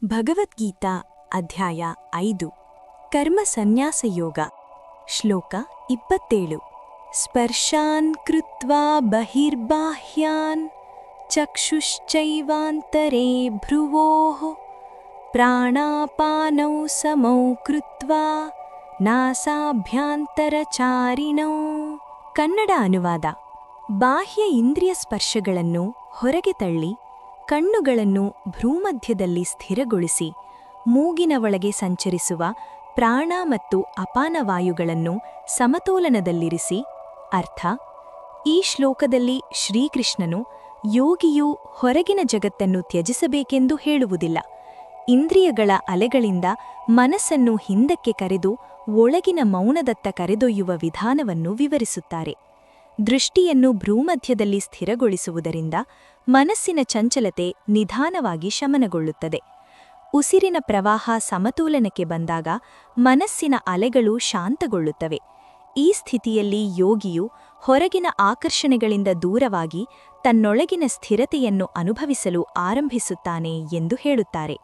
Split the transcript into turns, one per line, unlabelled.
ಭಗವದ್ಗೀತಾ ಅಧ್ಯಾಯ 5 ಕರ್ಮ ಸನ್ಯಾಸ ಯೋಗ ಶ್ಲೋಕ 27 ಸ್ಪರ್ಶಾನ್ ಕೃತ್ವಾ ಬಹಿರ್ಬಾಹ್ಯಾನ್ ಚಕ್ಷುಶ್ಚೈವಾಂತರೇ ಭ್ರುವೋಃ ಪ್ರಾಣಾಪಾನೌ ಸಮೌ ಕೃತ್ವಾ ನಾಸಾಭ್ಯಾಂತರಚಾರಿಣೌ. ಕನ್ನಡ ಅನುವಾದ. ಬಾಹ್ಯ ಇಂದ್ರಿಯ ಸ್ಪರ್ಶಗಳನ್ನು ಹೊರಗೆ ತಳ್ಳಿ ಕಣ್ಣುಗಳನ್ನು ಭ್ರೂಮಧ್ಯದಲ್ಲಿ ಸ್ಥಿರಗೊಳಿಸಿ ಮೂಗಿನ ಒಳಗೆ ಸಂಚರಿಸುವ ಪ್ರಾಣ ಮತ್ತು ಅಪಾನವಾಯುಗಳನ್ನು ಸಮತೋಲನದಲ್ಲಿರಿಸಿ. ಅರ್ಥ: ಈ ಶ್ಲೋಕದಲ್ಲಿ ಶ್ರೀಕೃಷ್ಣನು ಯೋಗಿಯು ಹೊರಗಿನ ಜಗತ್ತನ್ನು ತ್ಯಜಿಸಬೇಕೆಂದು ಹೇಳುವುದಿಲ್ಲ. ಇಂದ್ರಿಯಗಳ ಅಲೆಗಳಿಂದ ಮನಸ್ಸನ್ನು ಹಿಂದಕ್ಕೆ ಕರೆದು ಒಳಗಿನ ಮೌನದತ್ತ ಕರೆದೊಯ್ಯುವ ವಿಧಾನವನ್ನು ವಿವರಿಸುತ್ತಾರೆ. ದೃಷ್ಟಿಯನ್ನು ಭ್ರೂಮಧ್ಯದಲ್ಲಿ ಸ್ಥಿರಗೊಳಿಸುವುದರಿಂದ ಮನಸ್ಸಿನ ಚಂಚಲತೆ ನಿಧಾನವಾಗಿ ಶಮನಗೊಳ್ಳುತ್ತದೆ. ಉಸಿರಿನ ಪ್ರವಾಹ ಸಮತೋಲನಕ್ಕೆ ಬಂದಾಗ ಮನಸ್ಸಿನ ಅಲೆಗಳು ಶಾಂತಗೊಳ್ಳುತ್ತವೆ. ಈ ಸ್ಥಿತಿಯಲ್ಲಿ ಯೋಗಿಯು ಹೊರಗಿನ ಆಕರ್ಷಣೆಗಳಿಂದ ದೂರವಾಗಿ ತನ್ನೊಳಗಿನ ಸ್ಥಿರತೆಯನ್ನು ಅನುಭವಿಸಲು ಆರಂಭಿಸುತ್ತಾನೆ ಎಂದು ಹೇಳುತ್ತಾರೆ.